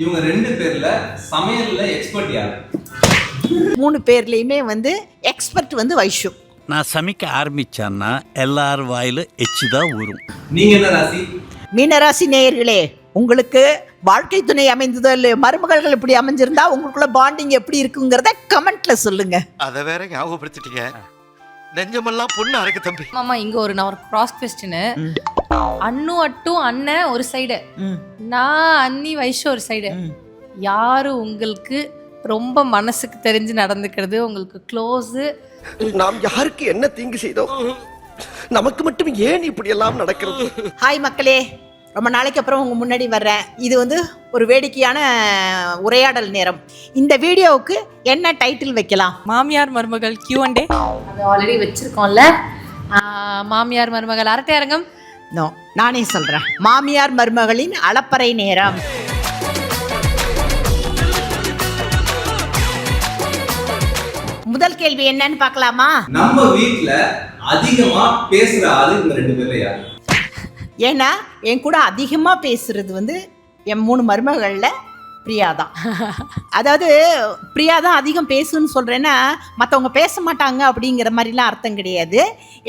இவங்க 2 பேர்ல சமையல்ல எக்ஸ்பர்ட் யார்? 3 பேர்லயுமே எக்ஸ்பர்ட் வைஷு. நான் சமைக்க ஆரம்பிச்சேன்னா எல்லார் வாயில எச்சுதான் ஊறும். நீங்க என்ன ராசி? மீனராசி நேயர்களே, உங்களுக்கு வாழ்க்கை துணை அமைந்ததோ இல்லையோ, மருமகள்கள் இப்படி அமைஞ்சிருந்தா உங்களுக்குள்ள பாண்டிங் எப்படி இருக்குங்கிறத கமெண்ட்ல சொல்லுங்க. அதை வேற ஞாபகப்படுத்திட்டீங்க. நெஞ்சமெல்லாம் பொண்ணா இருக்கு தம்பி. மாமா இங்க நான் ஒரு கிராஸ் கொஸ்டின். அண்ணு அட்டும் அண்ணன் ஒரு சைடு, நான் அண்ணி வைஷு ஒரு சைடு. யாரு உங்களுக்கு ரொம்ப மனசுக்கு தெரிஞ்சு நடந்துக்கிறது, உங்களுக்கு க்ளோஸ்? நாம் யாருக்கு என்ன தீங்கு செய்தோம்? நமக்கு மட்டும் ஏன் இப்படி எல்லாம் நடக்கிறது? ஹாய் மக்களே, ரொம்ப நாளைக்கு அப்புறம் உங்க முன்னாடி வர்றேன். இது ஒரு வேடிக்கையான உரையாடல் நேரம். இந்த வீடியோவுக்கு என்ன டைட்டில் வைக்கலாம்? மாமியார் மருமகள் Q&A. அது ஆல்ரெடி வச்சிருக்கோம்ல, மாமியார் மருமகள் அரட்டை அரங்கம். நோ, நானே சொல்றேன், மாமியார் மருமகளின் அளப்பறை நேரம். முதல் கேள்வி என்னன்னு பார்க்கலாமா? நம்ம வீட்ல அதிகமா பேசுற ஆளு இந்த 2 பேர்ல யார்? ஏன்னா என் கூட அதிகமா பேசுறது என் 3 மருமகள்ல பிரியா தான். அதாவது பிரியா தான் அதிகம் பேசுன்னு சொல்கிறேன்னா மற்றவங்க பேச மாட்டாங்க அப்படிங்கிற மாதிரிலாம் அர்த்தம் கிடையாது.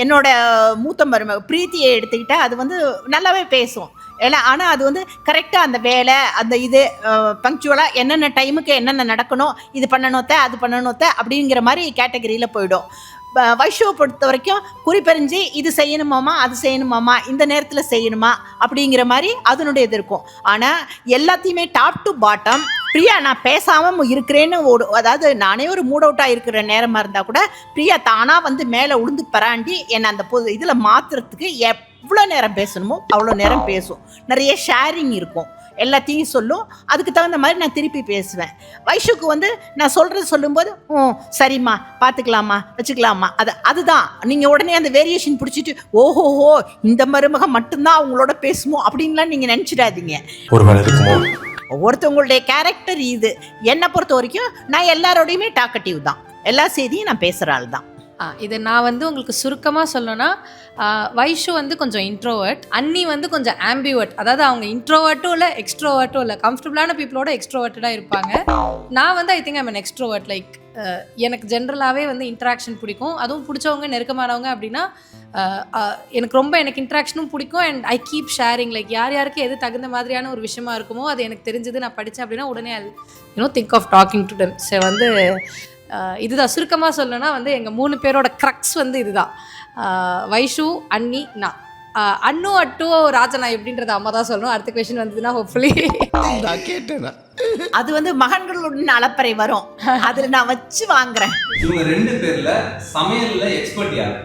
என்னோட மூத்த மருமக பிரீத்தியை எடுத்துக்கிட்டால் அது நல்லாவே பேசும். ஆனால் அது கரெக்டாக அந்த வேலை, அந்த இது பங்க்சுவலாக என்னென்ன டைமுக்கு என்னென்ன நடக்கணும், இது பண்ணணுத்த அது பண்ணணுத்த அப்படிங்கிற மாதிரி கேட்டகரியில் போயிடும். வைஷுவை பொறுத்த வரைக்கும் குறிப்பறிஞ்சு இது செய்யணுமாமா அது செய்யணுமாமா இந்த நேரத்தில் செய்யணுமா அப்படிங்கிற மாதிரி அதனுடைய இது இருக்கும். ஆனால் எல்லாத்தையுமே டாப் டு பாட்டம் பிரியா நான் பேசாமல் இருக்கிறேன்னு அதாவது நானே ஒரு மூட் அவுட்டாக இருக்கிற நேரமாக இருந்தால் கூட பிரியா தானாக மேலே உளுந்து பராண்டி என்னை அந்த இதில் மாற்றுறதுக்கு எவ்வளோ நேரம் பேசணுமோ அவ்வளோ நேரம் பேசும். நிறைய ஷேரிங் இருக்கும், எல்லாத்தையும் சொல்லும். அதுக்கு தகுந்த மாதிரி நான் திருப்பி பேசுவேன். வைஷுக்கு நான் சொல்கிறது சொல்லும்போது சரிம்மா பார்த்துக்கலாமா வச்சுக்கலாமா அதுதான் நீங்கள் உடனே அந்த வேரியேஷன் பிடிச்சிட்டு ஓஹோஹோ இந்த மருமகம் மட்டும்தான் அவங்களோட பேசுமோ அப்படின்லாம் நீங்கள் நினச்சிடாதீங்க. ஒவ்வொருத்தவங்களுடைய கேரக்டர் இது. என்னை பொறுத்த வரைக்கும் நான் எல்லாரோடையுமே டாக்கட்டிவ் தான், எல்லா செய்தியும் நான் பேசுகிற ஆள் தான். இது நான் உங்களுக்கு சுருக்கமாக சொல்லணும்னா, வைஷு கொஞ்சம் இன்ட்ரோவர்ட், அண்ணி கொஞ்சம் ஆம்பிவர்ட். அதாவது அவங்க இன்ட்ரோவர்ட்டும் இல்லை எக்ஸ்ட்ரோவர்ட்டும் இல்லை, கம்ஃபர்டபுளான பீப்புளோட எக்ஸ்ட்ரோவர்ட்டாக இருப்பாங்க. நான் I think I'm an extrovert. Like எனக்கு ஜென்ரலாகவே இன்ட்ராக்ஷன் பிடிக்கும். அதுவும் பிடிச்சவங்க நெருக்கமானவங்க அப்படின்னா எனக்கு இன்ட்ராக்ஷனும் பிடிக்கும். And I keep sharing. Like யாருக்கு எது தகுந்த மாதிரியான ஒரு விஷயமா இருக்குமோ அது எனக்கு தெரிஞ்சது நான் படித்தேன் அப்படின்னா உடனே அது think of talking to them. So இதுதான் சுருக்கமாக சொல்லணும்னா எங்கள் 3 பேரோட க்ரக்ஸ் இதுதான். வைஷு, அண்ணி, நான். அண்ணு அட்டு ராஜனா எப்படின்றத அம்மா தான் சொல்லணும். அடுத்த கொஸ்டின் வந்ததுன்னா ஹோப்ஃபுல்லி அது மகன்களுடன் அளப்பறை வரும், அதில் நான் வச்சு வாங்குறேன். இவங்க 2 பேர்ல சமையல்ல எக்ஸ்பர்ட் யார்?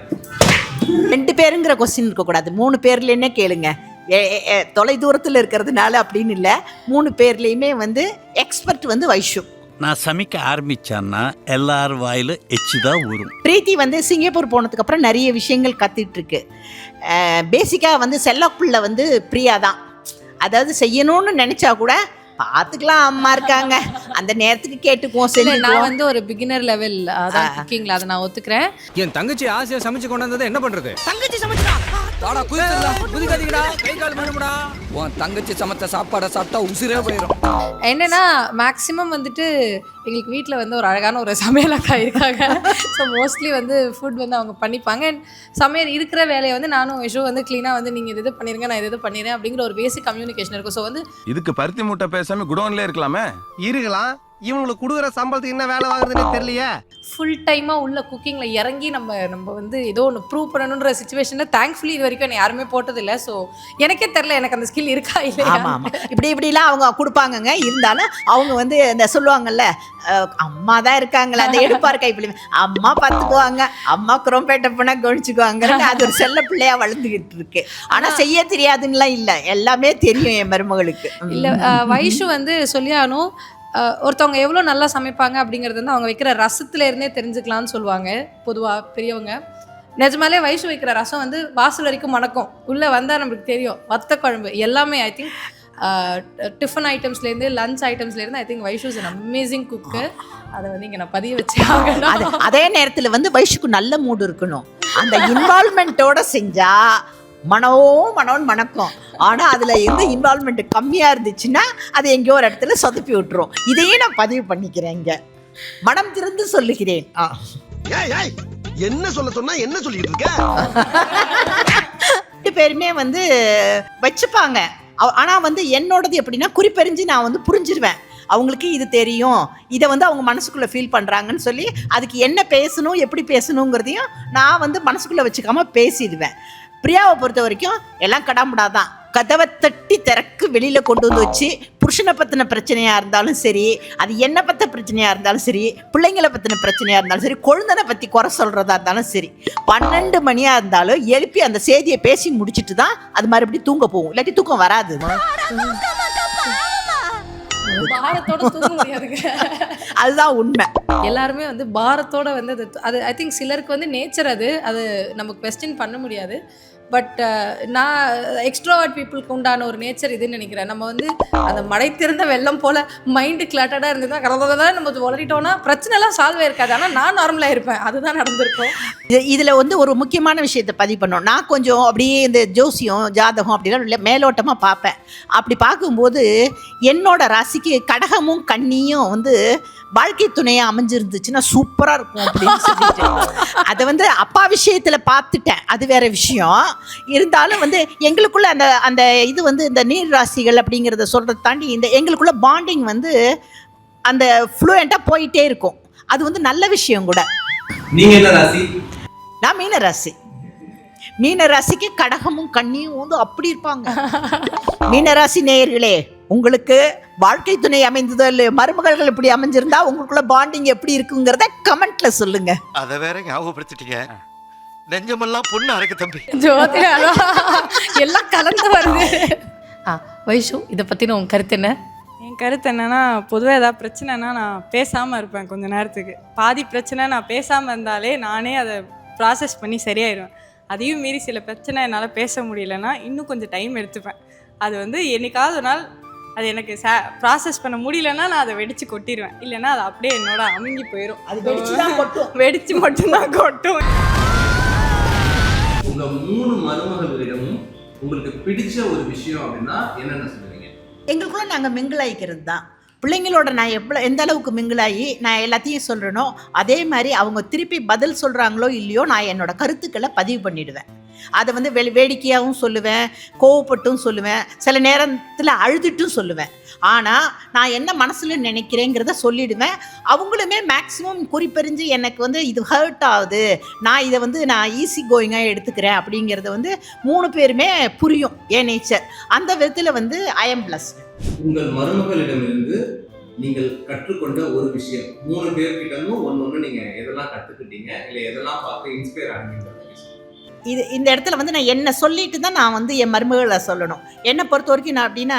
2 பேருங்கிற கொஸ்டின் இருக்கக்கூடாது, 3 பேர்லேன்னே கேளுங்க. தொலை தூரத்தில் இருக்கிறதுனால அப்படின்னு இல்லை, 3 பேர்லேயுமே எக்ஸ்பர்ட் வைஷு. நான் சமைக்க ஆரம்பிச்சேன்னா எல்லார் வாயில எச்சுதான் ஊறும். பிரீத்தி சிங்கப்பூர் போனதுக்கு அப்புறம் நிறைய விஷயங்கள் கத்துட்டு இருக்கு. பேசிக்காக செல்லக்குள்ள பிரியா தான். அதாவது செய்யணும்னு நினைச்சா கூட பார்த்துக்கலாம், அம்மா இருக்காங்க அந்த நேரத்துக்கு கேட்டுக்குவோம். சரி, நான் ஒரு பிகினர் லெவல் அதான் குக்கிங்ல, அதை நான் ஒத்துக்கிறேன். என் தங்கச்சி ஆசையா சமைச்சு கொண்டு வந்ததை என்ன பண்றது? தங்கச்சி சமைச்சா தாடா குதிக்காதீங்கடா, கை கால் மணும்டா. உன் தங்கச்சி சமைச்ச சாப்பாடை சாப்பிட்டா உசிரே போயிடும். என்னன்னா மேக்ஸிமம் எங்களுக்கு வீட்டில் ஒரு அழகான ஒரு சமையல் அக்கா இருக்காங்க. ஸோ மோஸ்ட்லி ஃபுட் அவங்க பண்ணிப்பாங்க. அண்ட் சமையல் இருக்கிற வேலையை நானும் விஷு க்ளீனாக நீங்கள் இது பண்ணிருங்க நான் இது பண்ணிடுறேன் அப்படிங்கிற ஒரு பேசிக் கம்யூனிகேஷன் இருக்கும். ஸோ இதுக்கு பருத்தி மூட்டை பேசாம குடோன்ல இருக்கலாமே. இருக்கலாம், இவங்களுக்கு கொடுக்குற சம்பளத்துக்கு என்ன வேலை வாங்குறதுன்னு தெரியலையே. ஃபுல் டைமாக உள்ள குக்கிங்கில் இறங்கி நம்ம ஏதோ ஒன்று ப்ரூவ் பண்ணணுன்ற சுச்சுவேஷனில் தேங்க்ஃபுல்லி இது வரைக்கும் என்னை யாருமே போட்டதில்லை. ஸோ எனக்கே தெரில எனக்கு அந்த ஸ்கில் இருக்கா இல்லை. ஆமாம், இப்படிலாம் அவங்க கொடுப்பாங்கங்க. இருந்தாலும் அவங்க இந்த சொல்லுவாங்கல்ல, அம்மா தான் இருக்காங்களே அந்த எடுப்பார் கைப்பிள்ளை, அம்மா பார்த்துக்குவாங்க, அம்மா குரோம்பேட்டை போனால் கவனிச்சுக்குவாங்க. அது ஒரு செல்ல பிள்ளையா வளர்ந்துக்கிட்டு இருக்கு. ஆனால் செய்ய தெரியாதுன்னுலாம் இல்லை, எல்லாமே தெரியும் என் மருமகளுக்கு. இல்லை வைஷு சொல்லியானும் ஒருத்தவங்க எவ்வளோ நல்லா சமைப்பாங்க அப்படிங்கிறது அவங்க வைக்கிற ரசத்துல இருந்தே தெரிஞ்சுக்கலாம்னு சொல்லுவாங்க பொதுவாக பெரியவங்க. நிஜமாலே வைஷு வைக்கிற ரசம் வாசல் வரைக்கும் மணக்கும். உள்ளே வந்தால் நம்மளுக்கு தெரியும். வத்த குழம்பு எல்லாமே ஐ திங்க் டிஃபன் ஐட்டம்ஸ்லேருந்து லஞ்ச் ஐட்டம்ஸ்லேருந்து I think Vaishu is an amazing cook. அதை இங்கே நான் பதிய வச்சு ஆகணும். அதே நேரத்தில் வைஷுக்கு நல்ல மூடு இருக்கணும். அந்த இன்வால்மெண்ட்டோட செஞ்சா மனோன்னு மணக்கும். ஆனால் அதில் எந்த இன்வால்மெண்ட் கம்மியாக இருந்துச்சுன்னா அது எங்கேயோ ஒரு இடத்துல சொதப்பி விட்டுரும். இதையே நான் பதிவு பண்ணிக்கிறேன் இங்கே. மனம் திறந்து சொல்லுகிறேன். என்ன சொல்ல சொன்னா என்ன சொல்லிட்டு இருக்க? 2 பேருமே வந்து வச்சுப்பாங்க. ஆனால் வந்து என்னோடது எப்படின்னா குறிப்பறிஞ்சு நான் வந்து புரிஞ்சிருவேன். அவங்களுக்கு இது தெரியும், இதை வந்து அவங்க மனசுக்குள்ளே ஃபீல் பண்ணுறாங்கன்னு சொல்லி அதுக்கு என்ன பேசணும் எப்படி பேசணுங்கிறதையும் நான் வந்து மனசுக்குள்ளே வச்சுக்காம பேசிடுவேன். பிரியாவை பொறுத்த வரைக்கும் எல்லாம் கடாமுடாதான். கதவை தட்டி திறக்கு வெளியில் கொண்டு வந்து வச்சு புருஷனை பற்றின பிரச்சனையாக இருந்தாலும் சரி, அது என்னை பற்ற பிரச்சனையாக இருந்தாலும் சரி, பிள்ளைங்களை பற்றின பிரச்சனையாக இருந்தாலும் சரி, கொழுந்தனை பற்றி குறை சொல்கிறதா இருந்தாலும் சரி, 12 மணியாக இருந்தாலும் எழுப்பி அந்த செய்தியை பேசி முடிச்சுட்டு தான் அது மறுபடியும் தூங்க போகும். இல்லாட்டி தூக்கம் வராது. பாரத்தோட தூங்க முடியாதுங்க. அதுதான் உண்மை. எல்லாருமே வந்து பாரத்தோட வந்து அது ஐ திங்க் சிலருக்கு வந்து நேச்சர் அது நம்ம குவெஸ்டின் பண்ண முடியாது. பட் நான் எக்ஸ்ட்ரோவர்ட் பீப்புளுக்கு உண்டான ஒரு நேச்சர் இதுன்னு நினைக்கிறேன். நம்ம வந்து அந்த மழை திறந்த வெள்ளம் போல் மைண்டு கிளாட்டடாக இருந்ததுன்னா கடவுதான் நம்ம வளரிட்டோம்னா பிரச்சனைலாம் சால்வ் இருக்காது. ஆனால் நான் நார்மலாக இருப்பேன். அதுதான் நடந்திருக்கும். இதில் வந்து ஒரு முக்கியமான விஷயத்தை பதிவு பண்ணோம். நான் கொஞ்சம் அப்படியே இந்த ஜோசியம் ஜாதகம் அப்படிலாம் மேலோட்டமாக பார்ப்பேன். அப்படி பார்க்கும்போது என்னோட ராசிக்கு கடகமும் கன்னியும் வந்து வாழ்க்கை துணையாக அமைஞ்சிருந்துச்சுன்னா சூப்பராக இருக்கும் அப்படின்னு சொல்லிட்டு அதை வந்து அப்பா விஷயத்தில் பார்த்துட்டேன். அது வேற விஷயம். இருந்தாலும் வந்து எங்களுக்குள்ள அந்த அந்த இது வந்து இந்த நீர் ராசிகள் அப்படிங்கிறத சொல்கிறத தாண்டி இந்த எங்களுக்குள்ள பாண்டிங் வந்து அந்த ஃப்ளூயண்ட்டாக போயிட்டே இருக்கும். அது வந்து நல்ல விஷயம் கூட. நீங்க என்ன ராசி? நான் மீனராசி. மீனராசிக்கு கடகமும் கன்னியும் வந்து அப்படி இருப்பாங்க. மீனராசி நேயர்களே, உங்களுக்கு வாழ்க்கை துணை அமைந்ததோ இல்லையோ, மருமகள்கள் இப்படி அமைஞ்சிருந்தா உங்களுக்குள்ள பாண்டிங் எப்படி இருக்குங்கிறத கமெண்ட்ல சொல்லுங்க. அதை வேற ஞாபகப்படுத்திட்டீங்க. நெஞ்சமெல்லாம் பொண்ணு அறக்கு தம்பி. எல்லாம் கலந்து வருது. வைஷு, இதை பற்றின உன் கருத்து என்ன? என் கருத்து என்னென்னா, பொதுவாக ஏதாவது பிரச்சனைனா நான் பேசாமல் இருப்பேன் கொஞ்சம் நேரத்துக்கு. பாதி பிரச்சனை நான் பேசாமல் இருந்தாலே நானே அதை ப்ராசஸ் பண்ணி சரியாயிடுவேன். அதையும் மீறி சில பிரச்சனை என்னால் பேச முடியலன்னா இன்னும் கொஞ்சம் டைம் எடுத்துப்பேன். அது வந்து என்னைக்காவது ஒரு நாள் அது எனக்கு ப்ராசஸ் பண்ண முடியலன்னா நான் அதை வெடித்து கொட்டிடுவேன். இல்லைன்னா அது அப்படியே என்னோட அமுங்கி போயிடும். அது வெடிச்சு தான் கொட்டும். வெடித்து மட்டும்தான் கொட்டும். உங்க 3 மருமகளிடமும் உங்களுக்கு பிடிச்ச ஒரு விஷயம் அப்படின்னா என்னென்ன சொல்லுவீங்க? எங்களுக்குள்ள நாங்கள் மிங்கிள் ஆகிக்கிறது தான். பிள்ளைங்களோட நான் எந்த அளவுக்கு மிங்கிளாகி நான் எல்லாத்தையும் சொல்கிறேனோ அதே மாதிரி அவங்க திருப்பி பதில் சொல்கிறாங்களோ இல்லையோ நான் என்னோட கருத்துக்களை பதிவு பண்ணிடுவேன். அதை வந்து வேடிக்கையாகவும் சொல்லுவேன், கோவப்பட்டும் சொல்லுவேன், சில நேரத்தில் அழுதுட்டும் சொல்லுவேன். ஆனால் நான் என்ன மனசில் நினைக்கிறேங்கிறத சொல்லிடுவேன். அவங்களுமே மேக்ஸிமம் குறிப்பறிஞ்சு எனக்கு வந்து இது ஹர்ட் ஆகுது, நான் இதை வந்து நான் ஈஸி கோயிங்காக எடுத்துக்கிறேன் அப்படிங்கிறத வந்து 3 பேருமே புரியும் என் நேச்சர். அந்த விதத்தில் வந்து ஐ எம் பிளஸ்ட். உங்கள் மருமகளிடமிருந்து நீங்கள் கற்றுக்கொண்ட ஒரு விஷயம் 3 பேர்கிட்டமும் ஒன்று நீங்க எதெல்லாம் கற்றுக்கிட்டீங்க, இல்லை எதெல்லாம் பார்த்து இன்ஸ்பயர் ஆனீங்க? இந்த இடத்துல வந்து நான் என்ன சொல்லிட்டு தான் நான் வந்து என் மருமகளை சொல்லணும். என்னை பொறுத்த வரைக்கும் நான் அப்படின்னா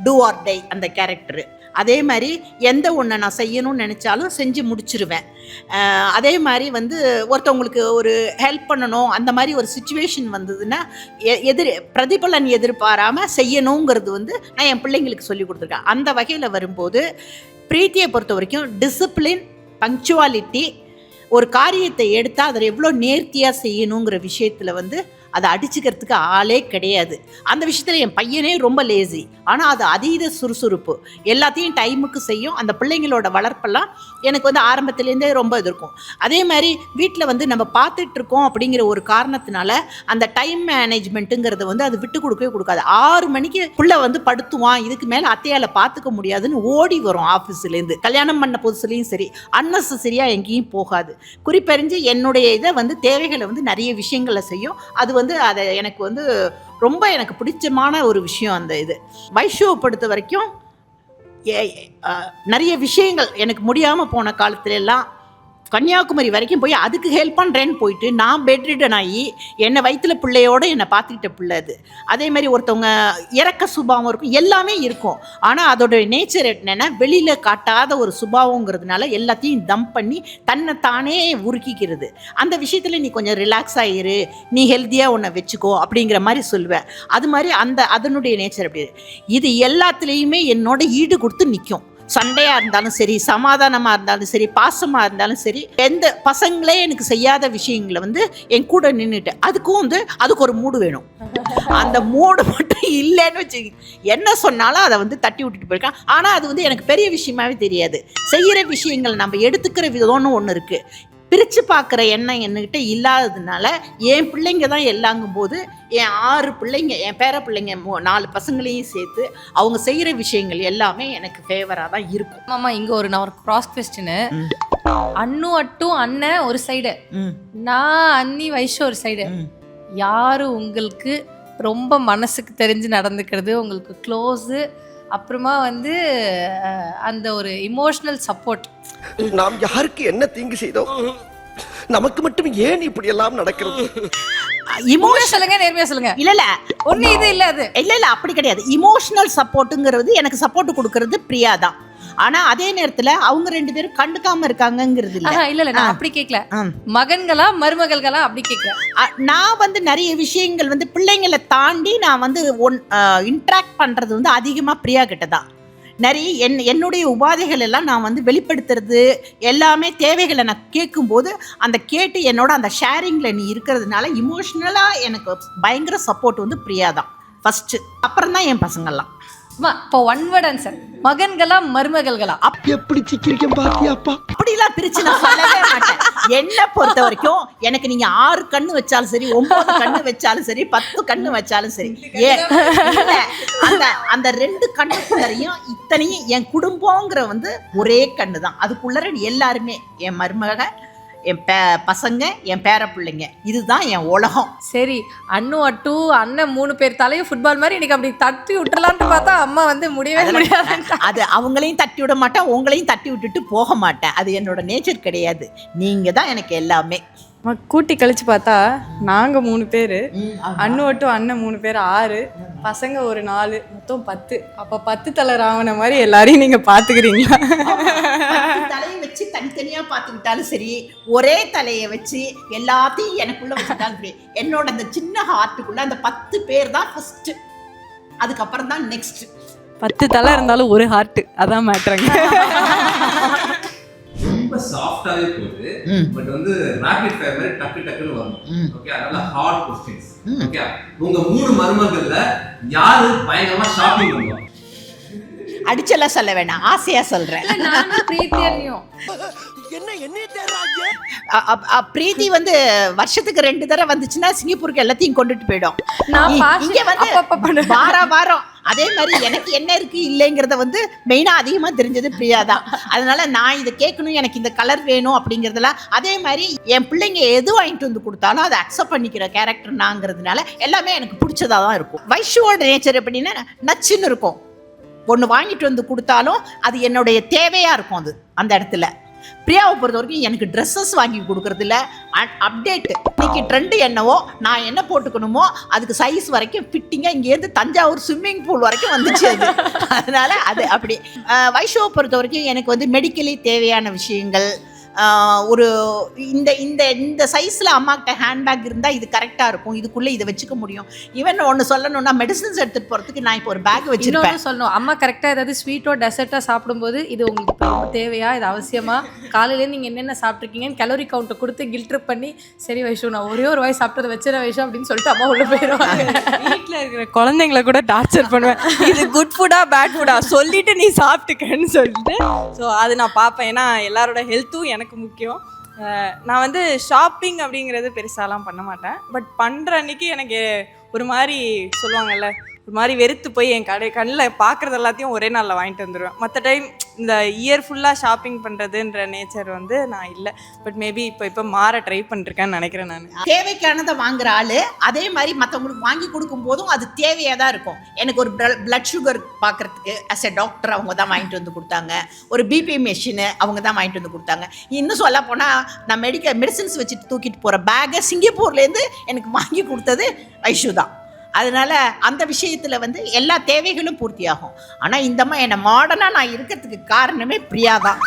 டூ ஆர் டை அந்த கேரக்டரு. அதே மாதிரி எந்த ஒன்றை நான் செய்யணும்னு நினச்சாலும் செஞ்சு முடிச்சிருவேன். அதே மாதிரி வந்து ஒருத்தவங்களுக்கு ஒரு ஹெல்ப் பண்ணணும் அந்த மாதிரி ஒரு சுச்சுவேஷன் வந்ததுன்னா பிரதிபலன் எதிர்பாராமல் செய்யணுங்கிறது வந்து நான் என் பிள்ளைங்களுக்கு சொல்லி கொடுத்துருக்கேன். அந்த வகையில் வரும்போது பிரீத்தியை பொறுத்த வரைக்கும் டிசிப்ளின், பங்க்சுவாலிட்டி, ஒரு காரியத்தை எடுத்தால் அதை எவ்வளோ நேர்த்தியாக செய்யணுங்கிற விஷயத்தில் வந்து அதை அடிச்சுக்கிறதுக்கு ஆளே கிடையாது. அந்த விஷயத்தில் என் பையனே ரொம்ப லேசி, ஆனால் அது அதீத சுறுசுறுப்பு, எல்லாத்தையும் டைமுக்கு செய்யும். அந்த பிள்ளைங்களோட வளர்ப்பெல்லாம் எனக்கு வந்து ஆரம்பத்துலேருந்தே ரொம்ப இது இருக்கும். அதே மாதிரி வீட்டில் வந்து நம்ம பார்த்துட்ருக்கோம் அப்படிங்கிற ஒரு காரணத்தினால அந்த டைம் மேனேஜ்மெண்ட்டுங்கிறத வந்து அது விட்டு கொடுக்கவே கொடுக்காது. 6 மணிக்கு பிள்ளை வந்து படுத்துவான், இதுக்கு மேலே அத்தையால் பார்த்துக்க முடியாதுன்னு ஓடி வரும் ஆஃபீஸ்லேருந்து. கல்யாணம் பண்ண புதுசுலேயும் சரி, அன்னெசரியாக எங்கேயும் போகாது. குறிப்பறிஞ்சு என்னுடைய இதை வந்து தேவைகளை வந்து நிறைய விஷயங்களை செய்யும். அது வந்து அதை எனக்கு வந்து ரொம்ப எனக்கு பிடிச்சமான ஒரு விஷயம். அந்த இது வைஷுவை பொறுத்த வரைக்கும் நிறைய விஷயங்கள் எனக்கு முடியாமல் போன காலத்துல எல்லாம் கன்னியாகுமரி வரைக்கும் போய் அதுக்கு ஹெல்ப் பண்ணுறேன்னு போயிட்டு நான் பெட்ரிடன் ஆகி என்னை வயிற்றுல பிள்ளையோடு என்னை பார்த்துக்கிட்ட பிள்ளை அது. அதே மாதிரி ஒருத்தவங்க இறக்க சுபாவம் இருக்கும், எல்லாமே இருக்கும். ஆனால் அதோட நேச்சர் என்னென்னா வெளியில் காட்டாத ஒரு சுபாவங்கிறதுனால எல்லாத்தையும் தம் பண்ணி தன்னை தானே உருக்கிக்கிறது. அந்த விஷயத்தில் நீ கொஞ்சம் ரிலாக்ஸ் ஆகிரு, நீ ஹெல்த்தியாக உன்னை வச்சுக்கோ அப்படிங்கிற மாதிரி சொல்லுவேன். அது மாதிரி அதனுடைய நேச்சர் அப்படி. இது எல்லாத்துலேயுமே என்னோட ஈடு கொடுத்து நிற்கும். சண்டையாக இருந்தாலும் சரி, சமாதானமாக இருந்தாலும் சரி, பாசமாக இருந்தாலும் சரி, எந்த பசங்களே எனக்கு செய்யாத விஷயங்களை வந்து என் கூட நின்றுட்டு அதுக்கு ஒரு மூடு வேணும். அந்த மூடு மட்டும் இல்லைன்னு வச்சு என்ன சொன்னாலும் அதை வந்து தட்டி விட்டுட்டு போயிருக்கான். ஆனால் அது வந்து எனக்கு பெரிய விஷயமாவே தெரியாது. செய்கிற விஷயங்கள் நம்ம எடுத்துக்கிற விதம்னு ஒன்று இருக்குது. பிரித்து பார்க்குற எண்ணம் என்கிட்ட இல்லாததுனால என் பிள்ளைங்க தான் எல்லாங்கும் போது என் 6 பிள்ளைங்க, என் பேர பிள்ளைங்க 4 பசங்களையும் சேர்த்து அவங்க செய்கிற விஷயங்கள் எல்லாமே எனக்கு ஃபேவராக தான் இருக்கும். ஆமா, இங்க நான் ஒரு கிராஸ் கொஸ்டின். அண்ணு அட்டும் அண்ணன் ஒரு சைடு, நான் அண்ணி வைஷு ஒரு சைடு. யாரு உங்களுக்கு ரொம்ப மனசுக்கு தெரிஞ்சு நடந்துக்கிறது, உங்களுக்கு க்ளோஸு, அப்புறமா வந்து அந்த ஒரு இமோஷனல் சப்போர்ட்? நாம் யாருக்கு என்ன தீங்கு செய்தோம்? நமக்கு மட்டும் ஏன் இப்படி எல்லாம் நடக்கிறது? சொல்லுங்க, நேர்மையா சொல்லுங்க. இல்ல ஒண்ணு இது இல்ல, அது இல்ல அப்படி கிடையாது. இமோஷனல் சப்போர்ட்டுங்கிறது எனக்கு சப்போர்ட் கொடுக்கறது பிரியா தான். ஆனா அதே நேரத்துல அவங்க 2 பேரும் கண்டுக்காம இருக்காங்கிறது இல்ல நான் அப்படி கேட்கல. மகன்களா மருமகள்களா அப்படி கேட்கல. நான் வந்து நிறைய விஷயங்கள் வந்து பிள்ளைங்களை தாண்டி நான் வந்து இன்ட்ராக்ட் பண்றது வந்து அதிகமா பிரியா கிட்ட தான். நிறைய என்னுடைய உபாதைகள் எல்லாம் நான் வந்து வெளிப்படுத்துறது எல்லாமே தேவைகளை நான் கேட்கும்போது அந்த கேட்டு என்னோட அந்த ஷேரிங்கில் நீ இருக்கிறதுனால இமோஷ்னலாக எனக்கு பயங்கர சப்போர்ட் வந்து பிரியா தான் ஃபஸ்ட்டு. அப்புறம் தான் என் பசங்கள்லாம். இப்போ ஒன் வேர்ட் ஆன்சர், மகன்களா மருமகள்களா? எப்படி சிக்கிரிக்கம் பாத்தியாப்பா? அப்படிலாம் பிரிச்சு நான் சொல்லவே மாட்டேன். என்ன பொறுத்த வரைக்கும் எனக்கு நீங்க 6 கண்ணு வச்சாலும் சரி, 9 கண்ணு வச்சாலும் சரி, 10 கண்ணு வச்சாலும் சரி, அந்த 2 கண்ணுக்குள்ளரையும் இத்தனையும் என் குடும்பங்கிற வந்து ஒரே கண்ணு தான். அதுக்குள்ள எல்லாருமே என் மருமக, என் பசங்க, என் பேர பிள்ளைங்க, இதுதான் என் உலகம். சரி, அண்ணு அட்டு அண்ணன் 3 பேர் தலையும் ஃபுட்பால் மாதிரி இன்னைக்கு அப்படி தட்டி விட்டுலான்ட்டு பார்த்தா அம்மா வந்து முடியவே முடியாது. அது அவங்களையும் தட்டி விட மாட்டேன், உங்களையும் தட்டி விட்டுட்டு போக மாட்டேன். அது என்னோட நேச்சர் கிடையாது. நீங்க தான் எனக்கு எல்லாமே. கூட்டி கழிச்சு பார்த்தா நாங்கள் 3 பேர், அண்ணு மட்டும் அண்ணன் 3 பேர் 6, பசங்க ஒரு 4, மொத்தம் 10. அப்போ 10 தலை ராவண மாதிரி எல்லாரையும் நீங்கள் பார்த்துக்கிறீங்களா? தலையை வச்சு தனித்தனியா பார்த்துக்கிட்டாலும் சரி, ஒரே தலையை வச்சு எல்லாத்தையும் எனக்குள்ள வச்சுட்டாலும் சரி, என்னோட அந்த சின்ன ஹார்ட்டுக்குள்ள அந்த 10 பேர் தான் ஃபர்ஸ்ட். அதுக்கப்புறம் தான் நெக்ஸ்ட். 10 தலை இருந்தாலும் ஒரு ஹார்ட், அதான் மேட்ருங்க. ரொம்ப சாஃப்டாவே போகுது, பட் வந்து ராபிட் ஃபயர் மாதிரி டக்கு டக்குன்னு வரும். ஓகே, அதனால ஹார்ட் क्वेश्चंस. ஓகே, உங்க 3 மருமகள்ல யாரு பயங்கரமா ஷாப்பிங் பண்ணுவாங்க? அடிச்செல்லாம் சொல்ல வேணாம், ஆசையா சொல்றேன். நானும் பிரீத்தியையும். பிரீத்தி வந்து வருஷத்துக்கு 2 தடவை வந்துச்சுன்னா சிங்கப்பூருக்கு எல்லாத்தையும் கொண்டுட்டு போயிடும். இங்க வந்து வாரம் அதே மாதிரி எனக்கு என்ன இருக்கு இல்லைங்கிறத வந்து மெயினா அதிகமா தெரிஞ்சது பிரியா தான். அதனால நான் இதை கேட்கணும், எனக்கு இந்த கலர் வேணும் அப்படிங்கறதுலாம். அதே மாதிரி என் பிள்ளைங்க எது வாங்கிட்டு வந்து கொடுத்தாலும் அதை அக்செப்ட் பண்ணிக்கிற கேரக்டர் நாங்கிறதுனால எல்லாமே எனக்கு பிடிச்சதா தான் இருக்கும். வைஷுவோட நேச்சர் எப்படின்னா நச்சுன்னு இருக்கும். ஒன்று வாங்கிட்டு வந்து கொடுத்தாலும் அது என்னுடைய தேவையா இருக்கும். அது அந்த இடத்துல பிரியாவை பொறுத்த வரைக்கும் எனக்கு ட்ரெஸ்ஸஸ் வாங்கி கொடுக்கறதில்ல, அப்டேட் இன்னைக்கு ட்ரெண்டு என்னவோ நான் என்ன போட்டுக்கணுமோ அதுக்கு சைஸ் வரைக்கும் ஃபிட்டிங்காக இங்கேருந்து தஞ்சாவூர் ஸ்விம்மிங் பூல் வரைக்கும் வந்துச்சு அது. அதனால அது அப்படி. வைஷுவை பொறுத்த வரைக்கும் எனக்கு வந்து மெடிக்கலி தேவையான விஷயங்கள், ஒரு இந்த இந்த இந்த சைஸில் அம்மாக்கிட்ட ஹேண்ட்பேக் இருந்தால் இது கரெக்டாக இருக்கும், இதுக்குள்ளே இதை வச்சுக்க முடியும். ஈவன் ஒன்று சொல்லணும்னா மெடிசன்ஸ் எடுத்துகிட்டு போகிறதுக்கு நான் இப்போ ஒரு பேக் வச்சுருப்பேன். சொல்லணும், அம்மா கரெக்டாக ஏதாவது ஸ்வீட்டோ டெசர்ட்டாக சாப்பிடும்போது இது உங்களுக்கு ரொம்ப தேவையா, இது அவசியமா, காலையிலேருந்து நீங்கள் என்னென்ன சாப்பிட்ருக்கீங்கன்னு கலோரி கவுண்ட்டை கொடுத்து கில்ட்ரு பண்ணி, சரி வைஷு நான் ஒரே ஒரு வாய் சாப்பிட்டதை வச்சிட வைஷு அப்படின்னு சொல்லிட்டு அம்மா உள்ள போயிடுவாங்க. வீட்டில் இருக்கிற குழந்தைங்களை கூட டார்ச்சர் பண்ணுவேன், இது குட் ஃபுட்டா பேட் ஃபுட்டா சொல்லிட்டு நீ சாப்பிட்டுக்கன்னு சொல்லிட்டு. ஸோ அது நான் பார்ப்பேன், ஏன்னா எல்லாரோட ஹெல்த்தும் எனக்கு முக்கியம். நான் வந்து ஷாப்பிங் அப்படிங்கிறது பெருசாலாம் பண்ண மாட்டேன். பட் பண்ணுற அன்னைக்கு எனக்கு ஒரு மாதிரி சொல்லுவாங்கல்ல, ஒரு மாதிரி வெறுத்து போய் என் கண்ணில் பார்க்குறது எல்லாத்தையும் ஒரே நாளில் வாங்கிட்டு வந்துடுவேன். மற்ற டைம் இந்த இயர் ஃபுல்லாக ஷாப்பிங் பண்ணுறதுன்ற நேச்சர் வந்து நான் இல்லை. பட் மேபி இப்போ மாற ட்ரை பண்ணிருக்கேன்னு நினைக்கிறேன். நான் தேவைக்கானதை வாங்குற ஆள், அதே மாதிரி மற்றவங்களுக்கு வாங்கி கொடுக்கும் போதும் அது தேவையாக தான் இருக்கும். எனக்கு ஒரு பிளட் சுகர் பார்க்குறதுக்கு அஸ் எ டாக்டர் அவங்க தான் வாங்கிட்டு வந்து கொடுத்தாங்க. ஒரு பிபி மெஷினு அவங்க தான் வாங்கிட்டு வந்து கொடுத்தாங்க. இன்னும் சொல்ல போனால் நான் மெடிசன்ஸ் வச்சுட்டு தூக்கிட்டு போகிற பேக்கை சிங்கப்பூர்லேருந்து எனக்கு வாங்கி கொடுத்தது வைஷு தான். அதனால அந்த விஷயத்துல வந்து எல்லா தேவைகளும் பூர்த்தி ஆகும். ஆனா இந்தம்மா என்ன மாடர்னா நான் இருக்கிறதுக்கு காரணமே பிரியா தான்.